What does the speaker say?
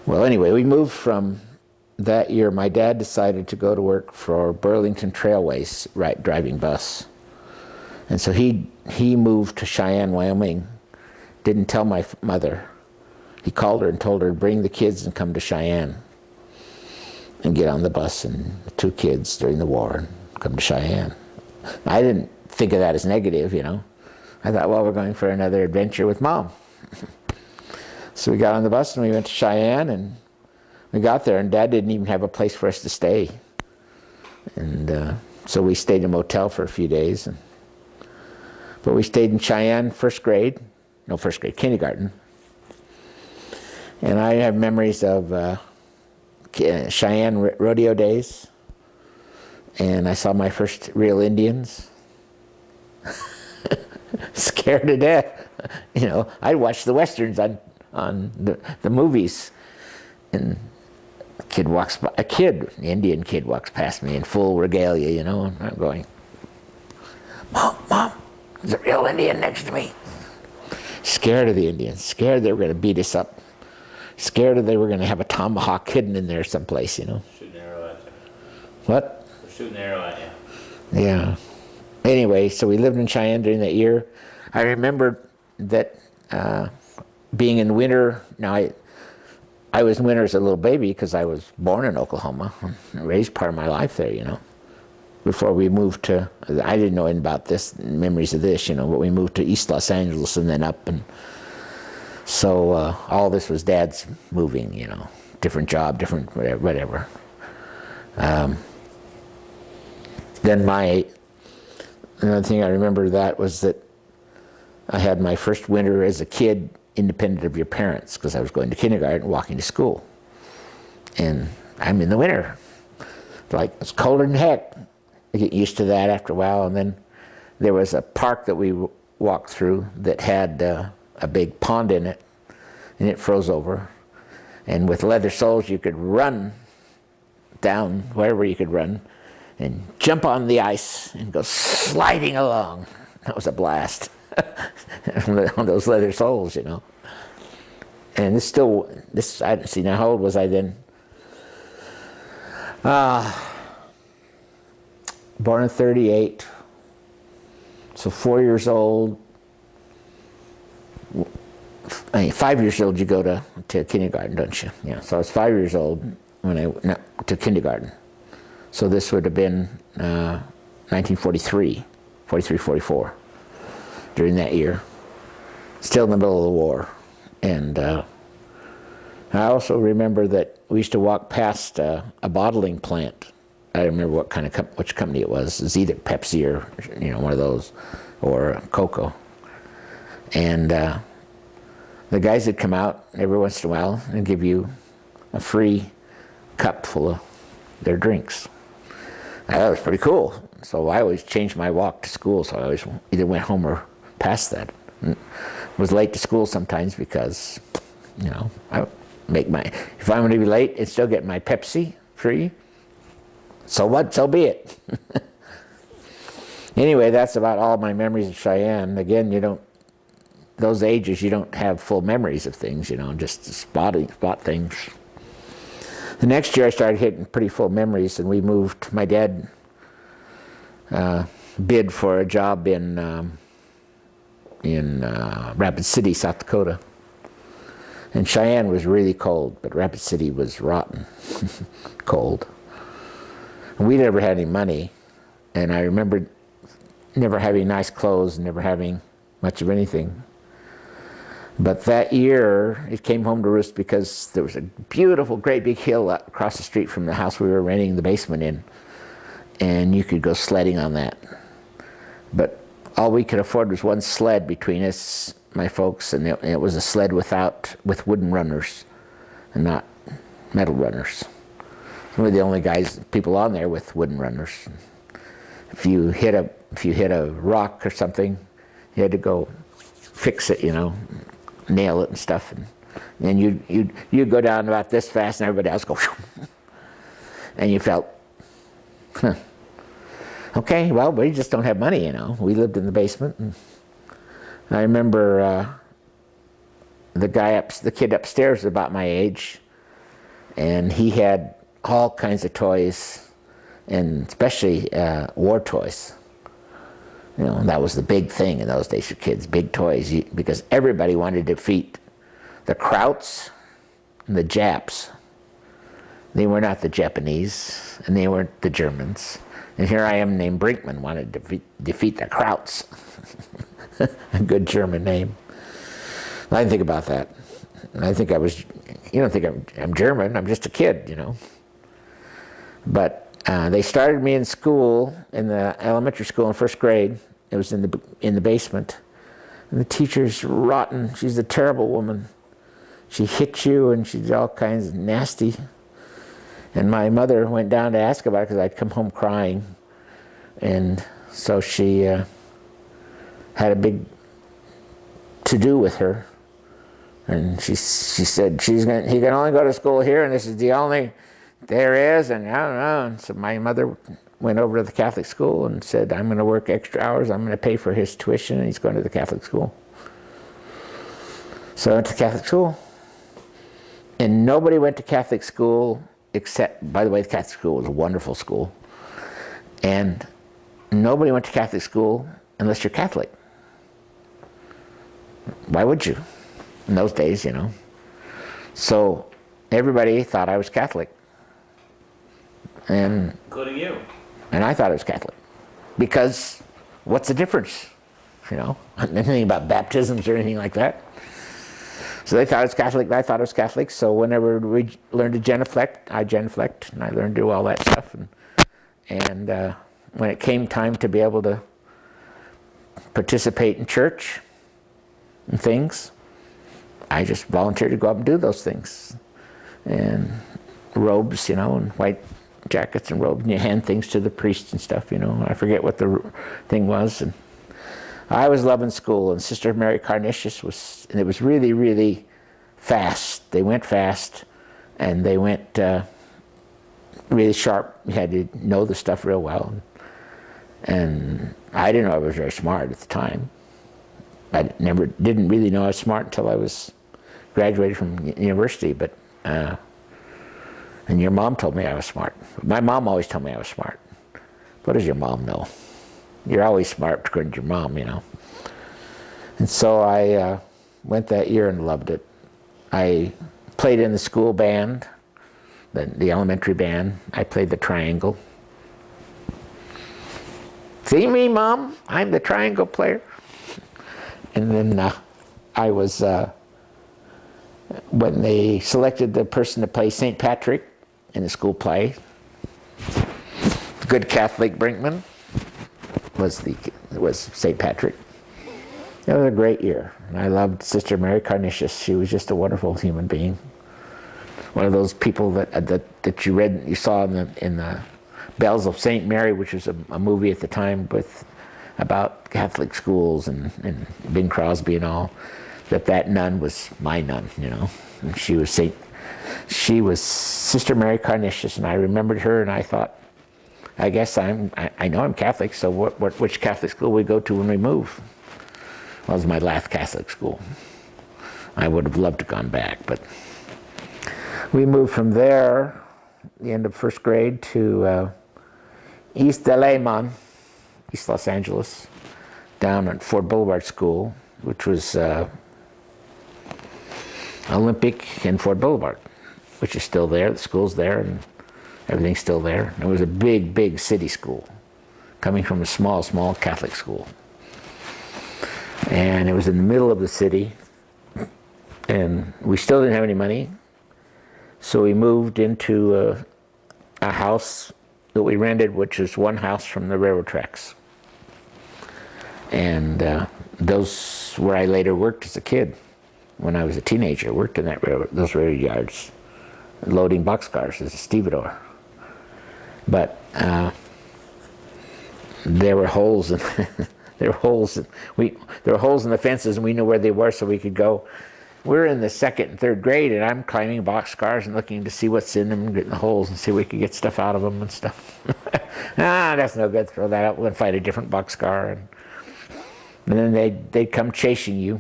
Well, anyway, we moved from that year. My dad decided to go to work for Burlington Trailways, right, driving bus. And so he moved to Cheyenne, Wyoming. Didn't tell my mother. He called her and told her to bring the kids and come to Cheyenne and get on the bus, and the 2 kids during the war and come to Cheyenne. I didn't think of that as negative, you know. I thought, well, we're going for another adventure with Mom. So we got on the bus and we went to Cheyenne, and we got there, and Dad didn't even have a place for us to stay. And so we stayed in a motel for a few days. But we stayed in Cheyenne kindergarten. And I have memories of Cheyenne rodeo days. And I saw my first real Indians. Scared to death. You know, I'd watch the Westerns on the movies. And an Indian kid walks past me in full regalia, you know, and I'm going, Mom, there's a real Indian next to me. Scared of the Indians, scared they were going to beat us up, scared that they were going to have a tomahawk hidden in there someplace, you know. Shooting an arrow at you. What? They're shooting an arrow at you. Yeah. Anyway, so we lived in Cheyenne during that year. I remember that being in winter, now I was in winter as a little baby because I was born in Oklahoma and raised part of my life there, you know. Before we moved to, I didn't know anything about this, memories of this, you know, but we moved to East Los Angeles and then up. And so all this was Dad's moving, you know, different job, different whatever. Then another thing I remember that was that I had my first winter as a kid independent of your parents, because I was going to kindergarten and walking to school. And I'm in the winter. Like, it's colder than heck. I get used to that after a while. And then there was a park that we walked through that had a big pond in it, and it froze over. And with leather soles, you could run down wherever you could run and jump on the ice and go sliding along. That was a blast. On those leather soles, you know. And I see now, how old was I then? Born in 38, so 4 years old. 5 years old you go to kindergarten, don't you? Yeah, so I was 5 years old when I went to kindergarten. So this would have been 1943, 44, during that year. Still in the middle of the war. And I also remember that we used to walk past a bottling plant. I don't remember which company it was. It was either Pepsi or, you know, one of those, or Coke. And the guys would come out every once in a while and give you a free cup full of their drinks. That was pretty cool. So I always changed my walk to school, so I always either went home or past that. Was late to school sometimes because, you know, if I'm going to be late and still get my Pepsi free, so what, so be it. Anyway, that's about all my memories of Cheyenne. Again, those ages, you don't have full memories of things, you know, just spot things. The next year I started hitting pretty full memories, and we moved. My dad bid for a job in Rapid City, South Dakota. And Cheyenne was really cold, but Rapid City was rotten cold. And we never had any money, and I remember never having nice clothes, never having much of anything. But that year, it came home to roost because there was a beautiful, great big hill across the street from the house we were renting the basement in, and you could go sledding on that. But all we could afford was one sled between us, my folks, and it was a sled with wooden runners and not metal runners. We were the only people on there with wooden runners. If you hit a rock or something, you had to go fix it, you know, nail it and stuff, and then you'd go down about this fast, and everybody else go, and you felt, okay, well, we just don't have money, you know. We lived in the basement, and I remember the kid upstairs, about my age, And he had all kinds of toys, and especially war toys. You know, that was the big thing in those days for kids, big toys, because everybody wanted to defeat the Krauts and the Japs. They were not the Japanese, and they weren't the Germans. And here I am named Brinkman, wanted to defeat the Krauts. A good German name. I didn't think about that. I think I was, you don't think I'm German, I'm just a kid, you know. But they started me in school, in the elementary school in first grade. It was in the basement. And the teacher's rotten. She's a terrible woman. She hit you and she's all kinds of nasty. And my mother went down to ask about it because I'd come home crying. And so she had a big to-do with her. And she said, he can only go to school here, and this is the only there is, and I don't know. And so my mother went over to the Catholic school and said, I'm going to work extra hours, I'm going to pay for his tuition, and he's going to the Catholic school. So I went to Catholic school. And nobody went to Catholic school except, by the way, the Catholic school was a wonderful school. And nobody went to Catholic school unless you're Catholic. Why would you? In those days, you know. So everybody thought I was Catholic. And including you. And I thought I was Catholic. Because what's the difference? You know, anything about baptisms or anything like that. So they thought I was Catholic, I thought I was Catholic. So whenever we learned to genuflect, I genuflect, and I learned to do all that stuff. And when it came time to be able to participate in church and things, I just volunteered to go up and do those things. And robes, you know, and white jackets and robes, and you hand things to the priests and stuff, you know. I forget what the thing was. And I was loving school, and Sister Mary Carnitius was, and it was really, really fast. They went fast, and they went really sharp. You had to know the stuff real well. And I didn't know I was very smart at the time. I didn't really know I was smart until I was graduated from university, but and your mom told me I was smart. My mom always told me I was smart. What does your mom know? You're always smart according to your mom, you know. And so I went that year and loved it. I played in the school band, the elementary band. I played the triangle. See me, Mom? I'm the triangle player. And then I was, when they selected the person to play St. Patrick in the school play, good Catholic Brinkman was St. Patrick. It was a great year. And I loved Sister Mary Carnitius. She was just a wonderful human being. One of those people that you saw in the Bells of St. Mary, which was a movie at the time about Catholic schools and Bing Crosby and all, that nun was my nun, you know. And she was Sister Mary Carnitius, and I remembered her, and I thought, I guess I know I'm Catholic, so which Catholic school we go to when we move? Well, it was my last Catholic school. I would have loved to have gone back, but we moved from there, the end of first grade, to East LA, East Los Angeles, down at Fort Boulevard School, which was Olympic and Fort Boulevard, which is still there. The school's there, and everything's still there. It was a big, big city school, coming from a small, small Catholic school. And it was in the middle of the city, and we still didn't have any money, so we moved into a house that we rented, which was one house from the railroad tracks. And those where I later worked as a kid. When I was a teenager, worked in those railroad yards, loading boxcars as a stevedore. But there were holes in there were holes in the fences, and we knew where they were, so we could go. We're in the second and third grade, and I'm climbing boxcars and looking to see what's in them, and getting the holes and see if we could get stuff out of them and stuff. That's no good. Throw that out. We'll find a different boxcar, and then they'd come chasing you